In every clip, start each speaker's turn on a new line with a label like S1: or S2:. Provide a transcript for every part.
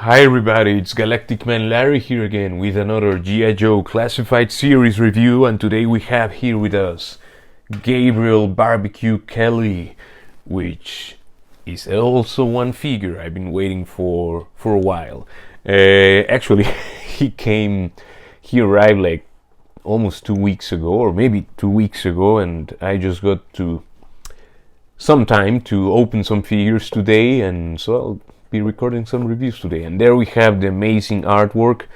S1: Hi everybody, it's Galactic Man Larry here again with another G.I.Joe classified series review, and today we have here with us Gabriel Barbecue Kelly, which is also one figure I've been waiting for a while. Actually, he arrived like almost 2 weeks ago, or maybe 2 weeks ago, and I just got some time to open some figures today, and so I'll be recording some reviews today. And there we have the amazing artwork.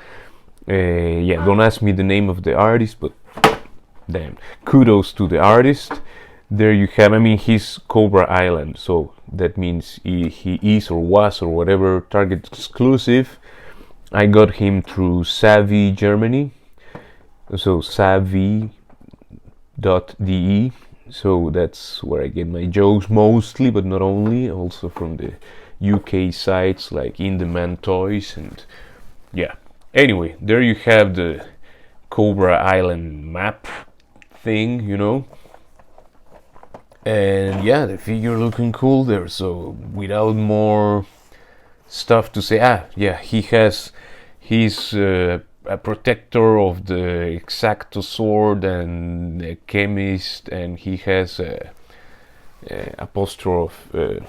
S1: Don't ask me the name of the artist, but damn, kudos to the artist. There you have, he's Cobra Island, so that means he is or was or whatever Target exclusive. I got him through Savvy Germany, so savvy.de. So that's where I get my jokes mostly, but not only, also from the UK sites like In Demand Toys, and yeah. Anyway, there you have the Cobra Island map thing, and yeah, the figure looking cool there. So without more stuff to say, he's a protector of the Exacto sword and a chemist, and he has a apostrophe.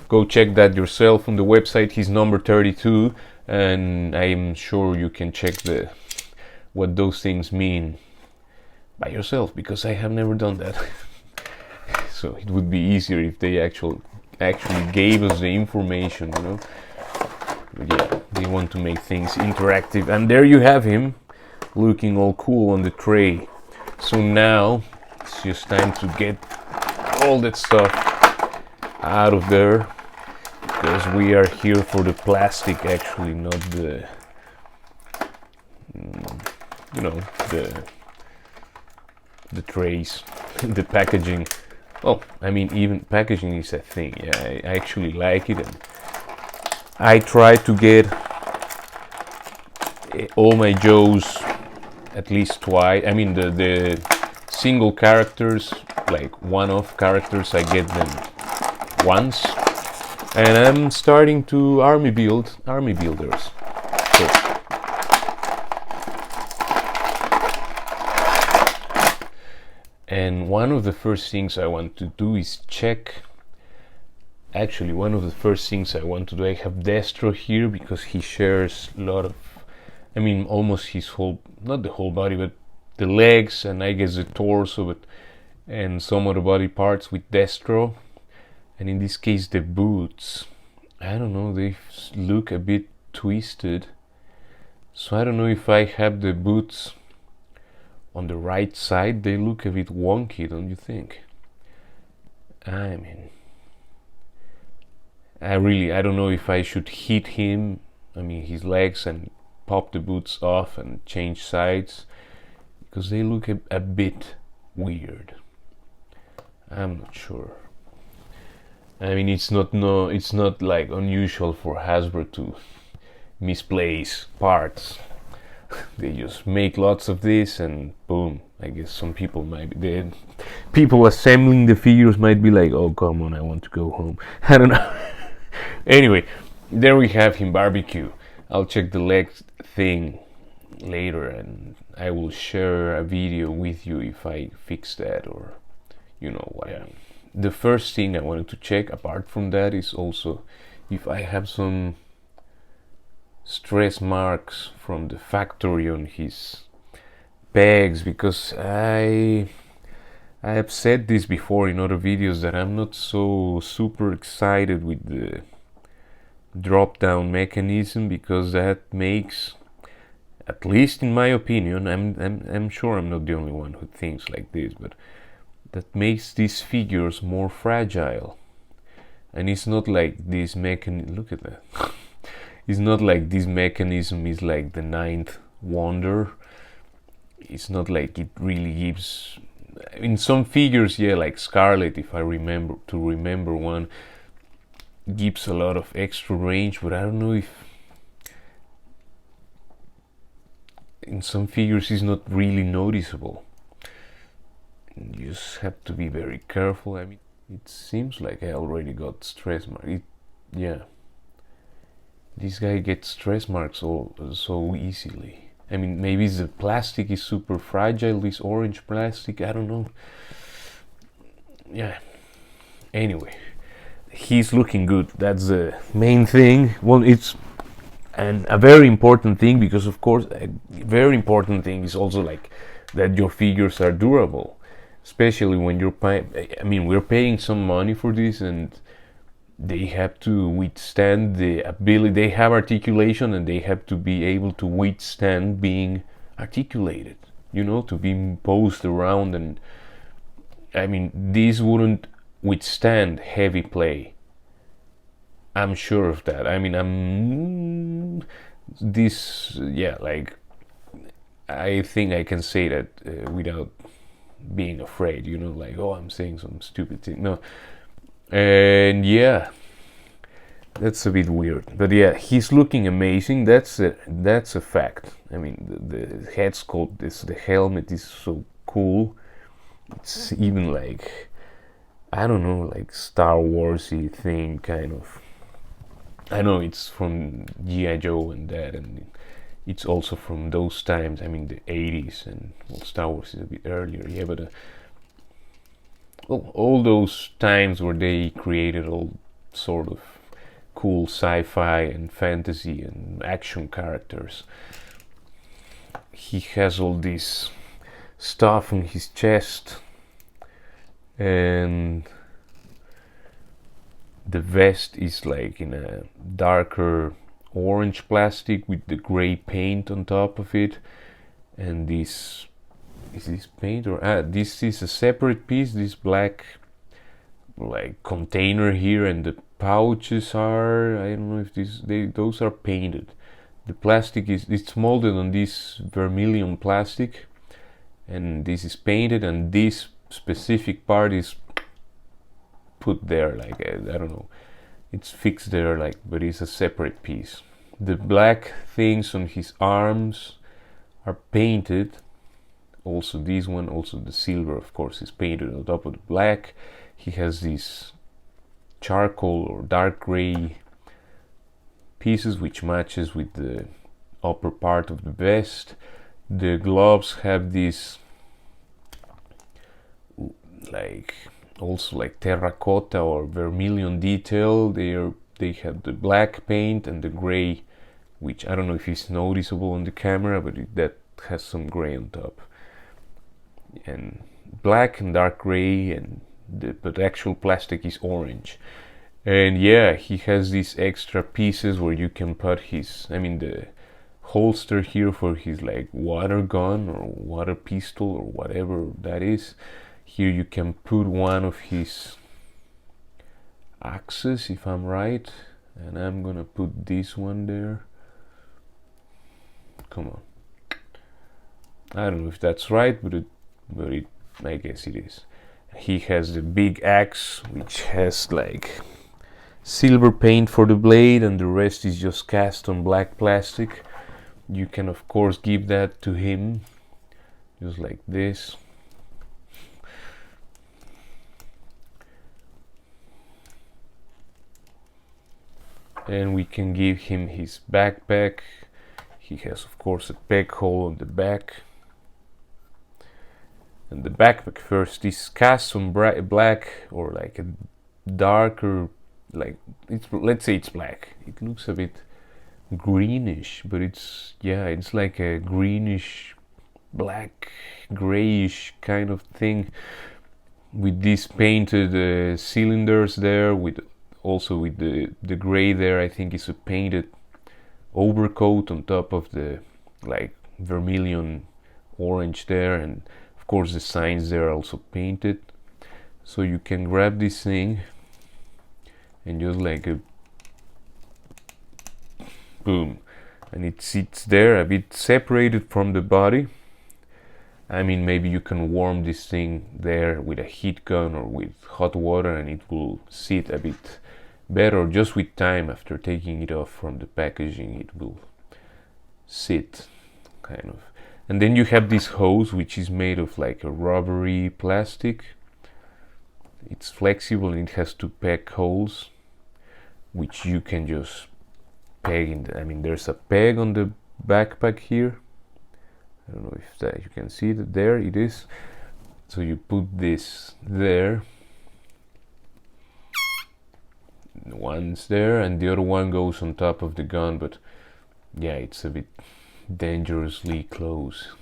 S1: Go check that yourself on the website. He's number 32, and I'm sure you can check what those things mean by yourself, because I have never done that. So it would be easier if they actually gave us the information, But yeah, they want to make things interactive, and there you have him looking all cool on the tray. So now it's just time to get all that stuff out of there, because we are here for the plastic, actually, not the the trays. The packaging. Well, even packaging is a thing. Yeah, I actually like it, and I try to get all my Joes at least twice. The single characters, like one-off characters, I get them once, and I'm starting to army builders. So and one of the first things I want to do is check. Actually, one of the first things I want to do, I have Destro here because he shares a lot of, almost his whole, not the whole body, but the legs, and I guess the torso, and some of the body parts with Destro. And in this case, the boots, I don't know, they look a bit twisted. So I don't know if I have the boots on the right side. They look a bit wonky, don't you think? I don't know if I should hit him, his legs, and pop the boots off and change sides, because they look a bit weird. I'm not sure. It's not like unusual for Hasbro to misplace parts. They just make lots of this, and boom. I guess some people people assembling the figures might be like, oh, come on, I want to go home. I don't know. Anyway, there we have him, Barbecue. I'll check the leg thing later, and I will share a video with you if I fix that, or what. Yeah. The first thing I wanted to check apart from that is also if I have some stress marks from the factory on his pegs, because I have said this before in other videos that I'm not so super excited with the drop down mechanism, because that makes, at least in my opinion, I'm sure I'm not the only one who thinks like this, but that makes these figures more fragile. And it's not like this mechanism, look at that. It's not like this mechanism is like the ninth wonder. It's not like it really gives, in some figures, like Scarlet, if I remember one, gives a lot of extra range, but I don't know if in some figures it's not really noticeable. You just have to be very careful. It seems like I already got stress mark. This guy gets stress marks so easily. I mean, maybe the plastic is super fragile, this orange plastic, I don't know. Yeah, anyway, he's looking good. That's the main thing. Well, it's and a very important thing, because of course a very important thing is also like that your figures are durable, especially when you're I mean, we're paying some money for this, and they have to withstand the ability. They have articulation, and they have to be able to withstand being articulated, you know, to be posed around. And I mean, these wouldn't withstand heavy play. I'm sure of that. I mean, yeah, like, I think I can say that without being afraid, you know, like, oh, I'm saying some stupid thing. No. And yeah, that's a bit weird. But yeah, he's looking amazing. That's a fact. I mean, the head sculpt, the helmet is so cool. It's even like, I don't know, like Star Warsy thing, kind of. I know it's from G.I.Joe and that, and it's also from those times. I mean, the 80s, and well, Star Wars is a bit earlier, yeah, but well, all those times where they created all sort of cool sci-fi and fantasy and action characters. He has all this stuff on his chest, and the vest is like in a darker orange plastic with the gray paint on top of it. And this is this paint, or this is a separate piece, this black like container here, and the pouches are, I don't know if those are painted. The plastic it's molded on this vermilion plastic, and this is painted, and this specific part is put there, like, I don't know, it's fixed there, like, but it's a separate piece. The black things on his arms are painted. Also this one, also the silver, of course, is painted on top of the black. He has these charcoal or dark gray pieces which matches with the upper part of the vest. The gloves have this like also like terracotta or vermilion detail. They have the black paint and the gray, which I don't know if it's noticeable on the camera, but that has some gray on top. And black and dark gray, and but the actual plastic is orange. And yeah, he has these extra pieces where you can put his, I mean, the holster here for his like water gun or water pistol or whatever that is. Here you can put one of his axes, if I'm right, and I'm gonna put this one there. Come on, I don't know if that's right, but I guess it is. He has the big axe, which has like silver paint for the blade, and the rest is just cast on black plastic. You can of course give that to him, just like this. And we can give him his backpack. He has of course a peg hole on the back. And the backpack first is cast on black, or like a darker, like, let's say it's black. It looks a bit greenish, but it's like a greenish black grayish kind of thing, with these painted cylinders there, with also with the gray there. I think is a painted overcoat on top of the like vermilion orange there, and of course the signs there are also painted. So you can grab this thing and just like a boom, and it sits there a bit separated from the body. I mean, maybe you can warm this thing there with a heat gun or with hot water, and it will sit a bit better. Just with time, after taking it off from the packaging, it will sit kind of. And then you have this hose, which is made of like a rubbery plastic. It's flexible and it has two peg holes, which you can just peg in the, I mean, there's a peg on the backpack here. I don't know if that you can see that. There it is. So you put this there, one's there, and the other one goes on top of the gun, but yeah, it's a bit dangerously close.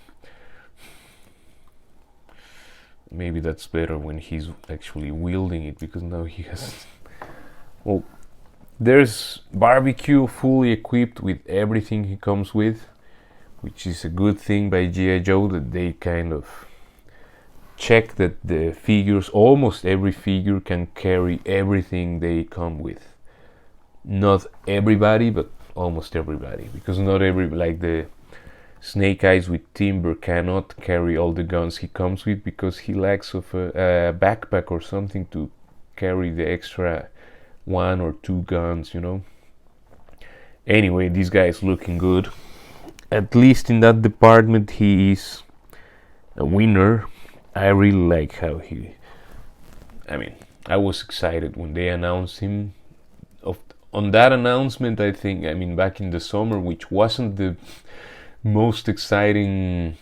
S1: Maybe that's better when he's actually wielding it, because now he has... Well, there's Barbecue fully equipped with everything he comes with, which is a good thing by G.I.Joe, that they kind of check that the figures, almost every figure, can carry everything they come with. Not everybody, but almost everybody, because not every, like the Snake Eyes with Timber cannot carry all the guns he comes with, because he lacks of a backpack or something to carry the extra 1 or 2 guns, you know. Anyway, this guy is looking good. At least in that department he is a winner. I really like how he... I mean, I was excited when they announced him. On that announcement, I think, I mean, back in the summer, which wasn't the most exciting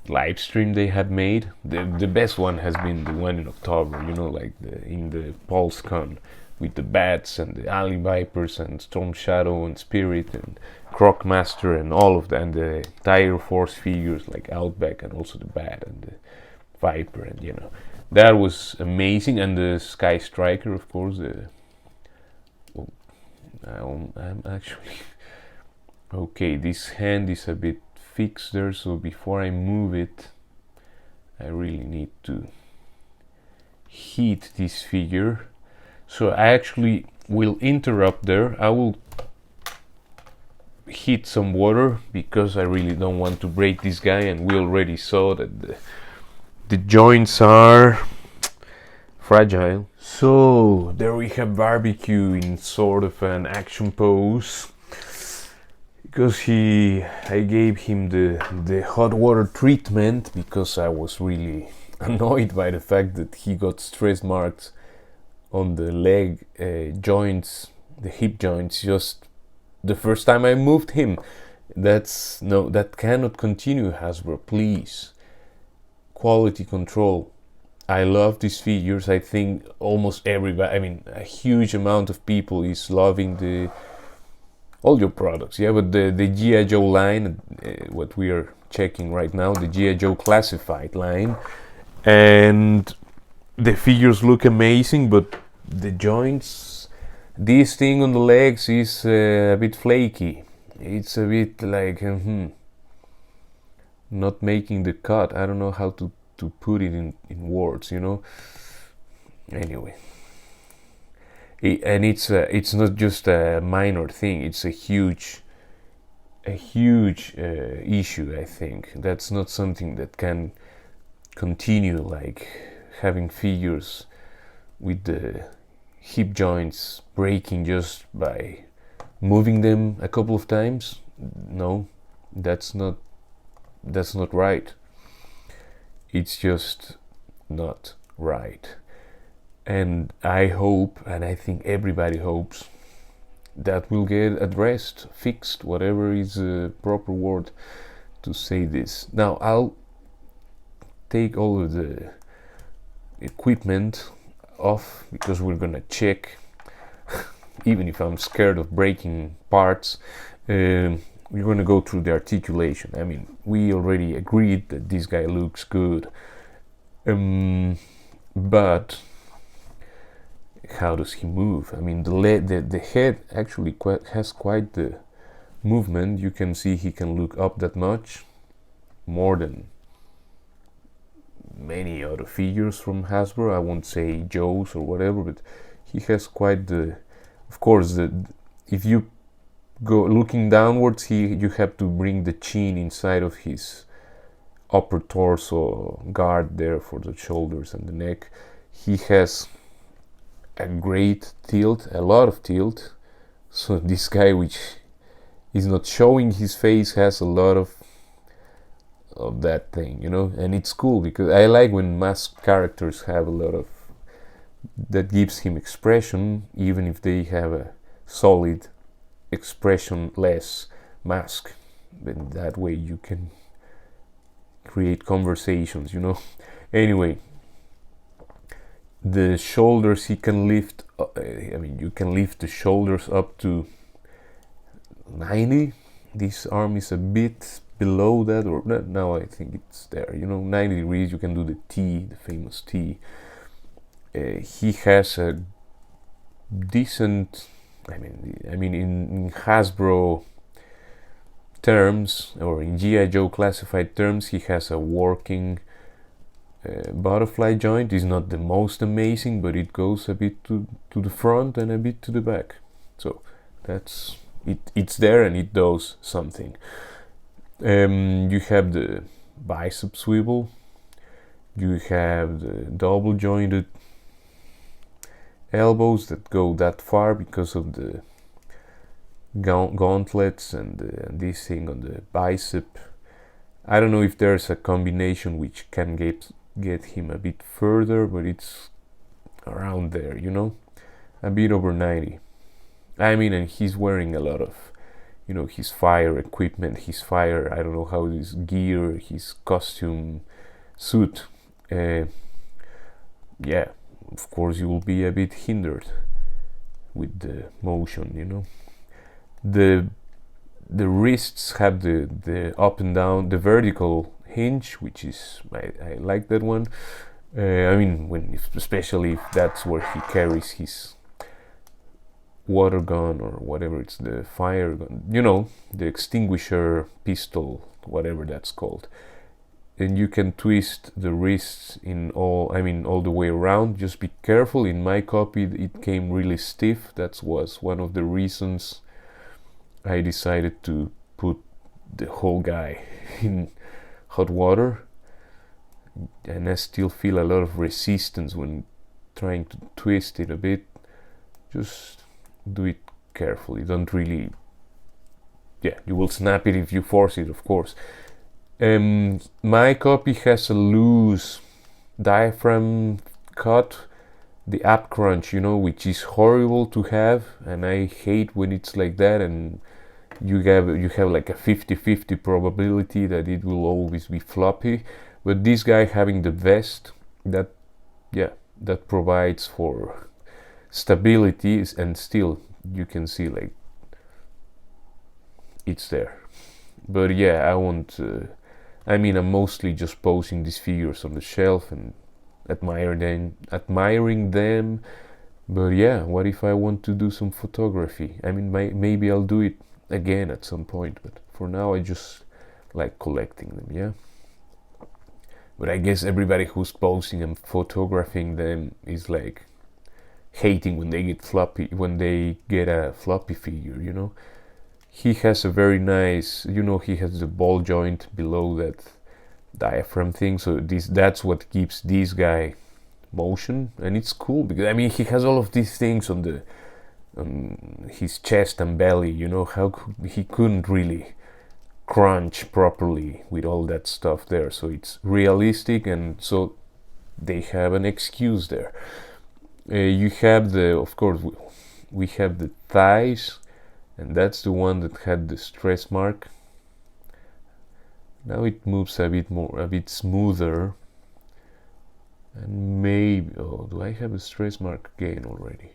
S1: live stream they had made. The best one has been the one in October, you know, like in the PulseCon, with the Bats and the Alley Vipers and Storm Shadow and Spirit and Crocmaster and all of that, and the Tiger Force figures like Outback and also the Bat and the Viper, and you know, that was amazing. And the Sky Striker, of course. I'm actually okay. This hand is a bit fixed there, so before I move it, I really need to heat this figure. So I actually will interrupt there. I will heat some water, because I really don't want to break this guy, and we already saw that the joints are fragile. So there we have Barbecue in sort of an action pose, because I gave him the hot water treatment, because I was really annoyed by the fact that he got stress marks on the leg joints, the hip joints, just the first time I moved him. That cannot continue, Hasbro, please. Quality control. I love these figures. I think almost everybody, I mean, a huge amount of people is loving all your products. Yeah, but the G.I.Joe line, what we are checking right now, the G.I.Joe classified line, and the figures look amazing, but the joints, this thing on the legs is a bit flaky. It's a bit like not making the cut. I don't know how to put it in words, you know. Anyway, and it's not just a minor thing. It's a huge issue. I think that's not something that can continue, like having figures with the hip joints breaking just by moving them a couple of times. No, that's not right. It's just not right. And I hope, and I think everybody hopes, that will get addressed, fixed, whatever is a proper word to say this. Now I'll take all of the equipment off, because we're gonna check, even if I'm scared of breaking parts, we're gonna go through the articulation. I mean, we already agreed that this guy looks good, but how does he move? I mean, the head actually has quite the movement. You can see he can look up that much, more than many other figures from Hasbro. I won't say Joe's or whatever, but he has quite the... Of course, if you go looking downwards, you have to bring the chin inside of his upper torso guard there for the shoulders and the neck. He has a great tilt, a lot of tilt. So this guy, which is not showing his face, has a lot of that thing, you know. And it's cool, because I like when masked characters have a lot of that gives him expression, even if they have a solid, expressionless mask. And that way you can create conversations, Anyway, the shoulders he can lift, you can lift the shoulders up to 90. This arm is a bit below that, or now I think it's there, 90 degrees. You can do the T, the famous T. He has a decent, in Hasbro terms, or in G.I.Joe classified terms, he has a working butterfly joint. Is not the most amazing, but it goes a bit to the front and a bit to the back. So that's it. It's there and it does something. You have the bicep swivel. You have the double jointed elbows that go that far because of the gauntlets and this thing on the bicep. I don't know if there's a combination which can get him a bit further, but it's around there, a bit over 90. And he's wearing a lot of, his fire equipment, I don't know how his gear, his costume suit. Yeah, of course you will be a bit hindered with the motion, The wrists have the up and down, the vertical hinge, which is, I like that one. Especially if that's where he carries his water gun or whatever, it's the fire gun, the extinguisher pistol, whatever that's called. And you can twist the wrists all the way around. Just be careful. In my copy it came really stiff. That was one of the reasons I decided to put the whole guy in hot water, and I still feel a lot of resistance when trying to twist it a bit. Just do it carefully. Don't really, you will snap it if you force it, of course. My copy has a loose diaphragm cut, the ab crunch, which is horrible to have, and I hate when it's like that, and you have like a 50-50 probability that it will always be floppy. But this guy having the vest, that provides for stability, and still you can see like it's there. But I won't. I'm mostly just posing these figures on the shelf and admiring them. But what if I want to do some photography? Maybe I'll do it again at some point, but for now I just like collecting them. But I guess everybody who's posing and photographing them is like hating when they get a floppy figure. He has a very nice, he has the ball joint below that diaphragm thing, so that's what gives this guy motion, and it's cool because he has all of these things on his chest and belly. How he couldn't really crunch properly with all that stuff there, so it's realistic, and so they have an excuse there. You have of course we have the thighs, and that's the one that had the stress mark. Now it moves a bit smoother, and maybe, do I have a stress mark again already?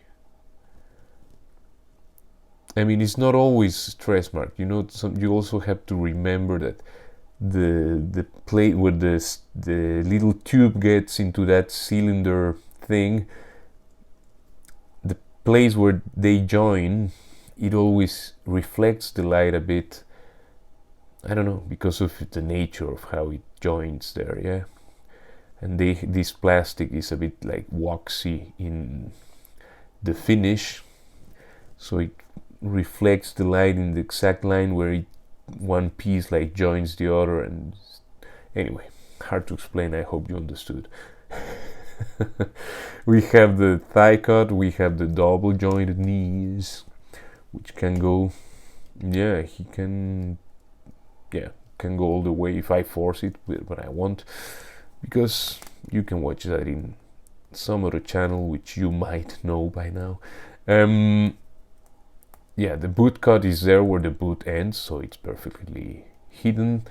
S1: It's not always stress mark, you also have to remember that the plate where the little tube gets into that cylinder thing, the place where they join, it always reflects the light a bit. I don't know, because of the nature of how it joins there, and this plastic is a bit like waxy in the finish, so it reflects the light in the exact line where one piece like joins the other. And anyway, hard to explain. I hope you understood. We have the thigh cut, we have the double jointed knees, which can go, he can go all the way if I force it, but I won't, because you can watch that in some other channel which you might know by now. yeah, the boot cut is there where the boot ends, so it's perfectly hidden.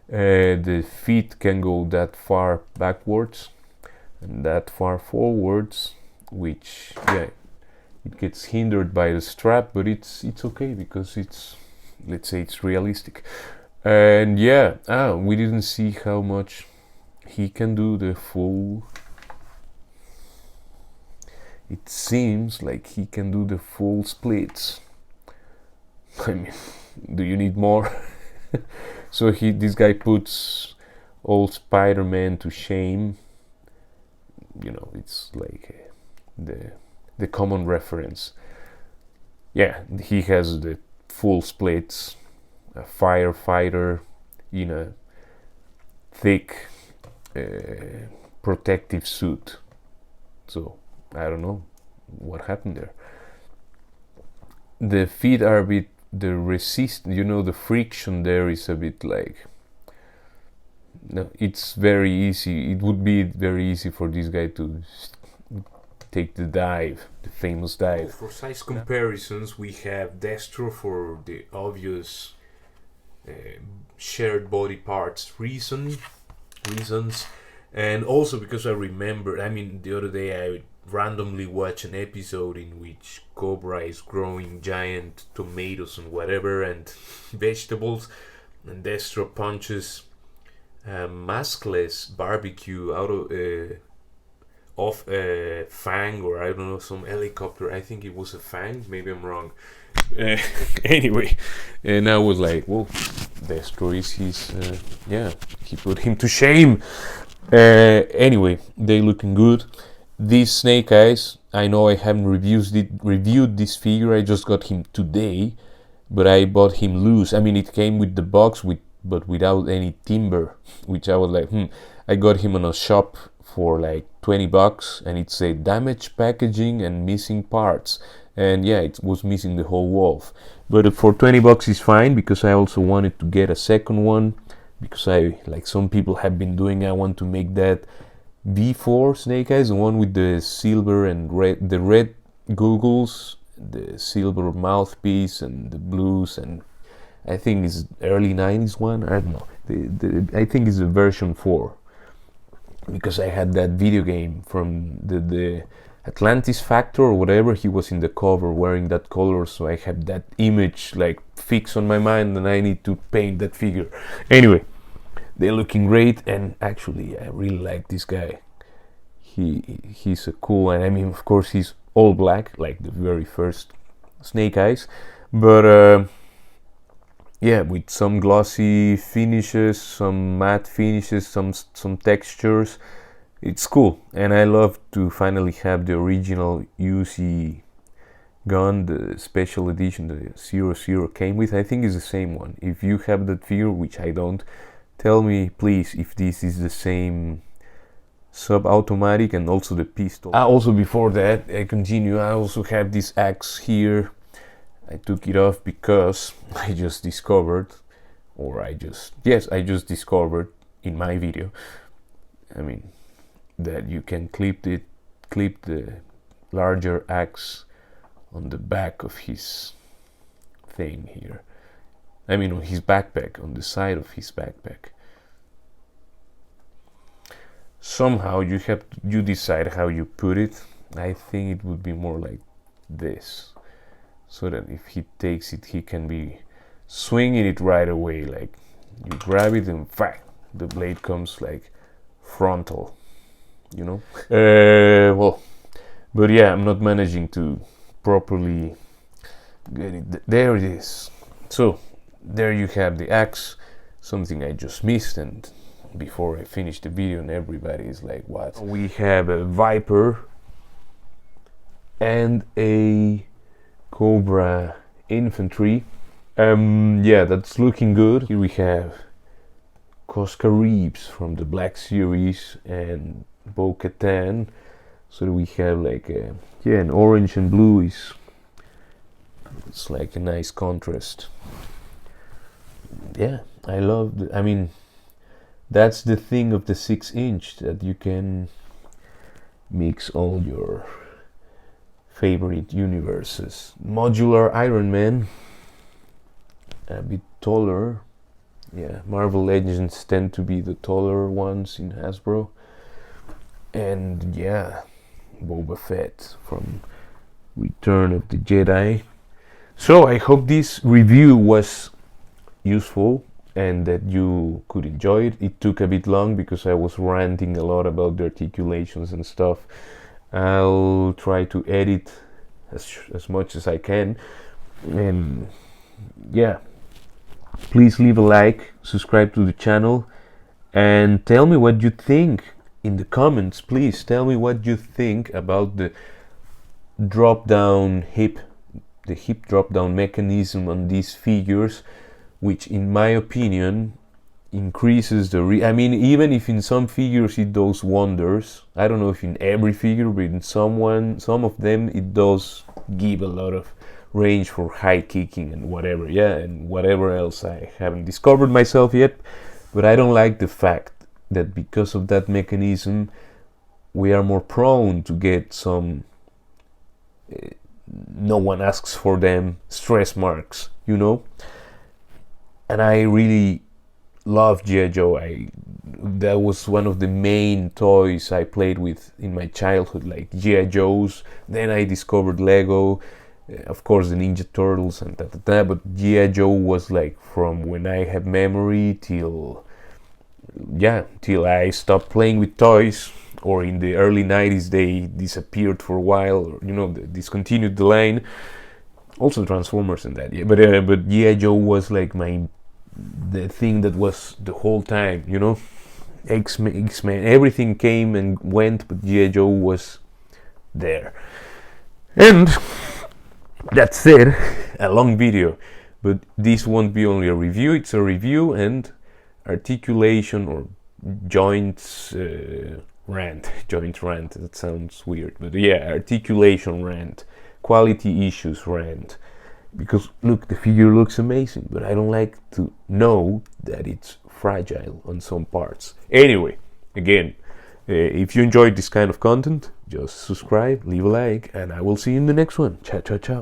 S1: The feet can go that far backwards and that far forwards, which, yeah, it gets hindered by the strap, but it's okay because it's, let's say, it's realistic. And yeah, we didn't see how much he can do the full. It seems like he can do the full splits. I mean, do you need more? So this guy puts old Spider-Man to shame. You know, it's like the common reference. Yeah, he has the full splits, a firefighter in a thick protective suit. So I don't know what happened there. The feet are a bit, the the friction there is a bit like, no, it's very easy. It would be very easy for this guy to take the dive, the famous dive.
S2: For size comparisons, we have Destro for the obvious shared body parts reasons, and also because I remember, I mean, the other day I randomly watched an episode in which Cobra is growing giant tomatoes and whatever and vegetables, and Destro punches maskless barbecue out of a Fang, or I don't know, some helicopter. I think it was a Fang, maybe I'm wrong.
S1: Anyway, and I was like, whoa, Destro is his, yeah, he put him to shame. Anyway, they looking good. These Snake Eyes, I know I haven't reviewed this figure, I just got him today, but I bought him loose. I mean, it came with the box, but without any timber, which I was like, I got him on a shop for like $20, and it's a damaged packaging and missing parts. And yeah, it was missing the whole wolf. But for $20 is fine, because I also wanted to get a second one, because I, like some people have been doing, I want to make that V4 Snake Eyes, the one with the silver and red, the red goggles, the silver mouthpiece, and the blues, and I think it's early 90s one, I don't know. I think it's the version 4, because I had that video game from the Atlantis Factor or whatever. He was in the cover wearing that color, so I have that image like fixed on my mind, and I need to paint that figure. Anyway, they're looking great, and actually I really like this guy. He's a cool, and I mean, of course, he's all black like the very first Snake Eyes, but yeah, with some glossy finishes, some matte finishes, some textures. It's cool, and I love to finally have the original Uzi gun, the special edition, the 00 came with. I think it's the same one. If you have that figure, which I don't, tell me please if this is the same sub-automatic, and also the pistol. Also, before that I continue, I also have this axe here. I took it off because I just discovered, I just discovered in my video, I mean, that you can clip the larger axe on the back of his thing here. I mean, on his backpack, on the side of his backpack. Somehow you decide how you put it. I think it would be more like this, so that if he takes it, he can be swinging it right away. Like, you grab it and the blade comes like frontal, you know. Well, but yeah, I'm not managing to properly get it. There it is. So there you have the axe, something I just missed, and before I finish the video, and everybody is like, what? We have a Viper and a Cobra infantry. Yeah, that's looking good. Here we have Cosca Reeves from the Black Series and Bo-Katan. So we have like an orange and blue it's like a nice contrast. Yeah, I love I mean, that's the thing of the 6-inch, that you can mix all your favorite universes. Modular Iron Man, a bit taller. Yeah, Marvel Legends tend to be the taller ones in Hasbro. And yeah, Boba Fett from Return of the Jedi. So I hope this review was useful and that you could enjoy it. It took a bit long because I was ranting a lot about the articulations and stuff. I'll try to edit as much as I can. And yeah, please leave a like, subscribe to the channel, and tell me what you think in the comments. Please tell me what you think about the hip drop down mechanism on these figures, which in my opinion increases the I mean, even if in some figures it does wonders, I don't know if in every figure, but in some of them it does give a lot of range for high kicking and whatever, and whatever else I haven't discovered myself yet. But I don't like the fact that because of that mechanism we are more prone to get some no one asks for them stress marks, and I really love G.I.Joe. That was one of the main toys I played with in my childhood, like G.I.Joes. Then I discovered Lego, of course the Ninja Turtles and but G.I.Joe was like from when I have memory till I stopped playing with toys, or in the early 90s they disappeared for a while, or discontinued the line. Also Transformers and that, but G.I.Joe was like the thing that was the whole time, X-Men, everything came and went, but G.I.Joe was there. And that's it, a long video, but this won't be only a review, it's a review and articulation or joint rant, that sounds weird, but articulation rant, quality issues rant. Because look, the figure looks amazing, but I don't like to know that it's fragile on some parts. Anyway, again, if you enjoyed this kind of content, just subscribe, leave a like, and I will see you in the next one. Ciao, ciao, ciao.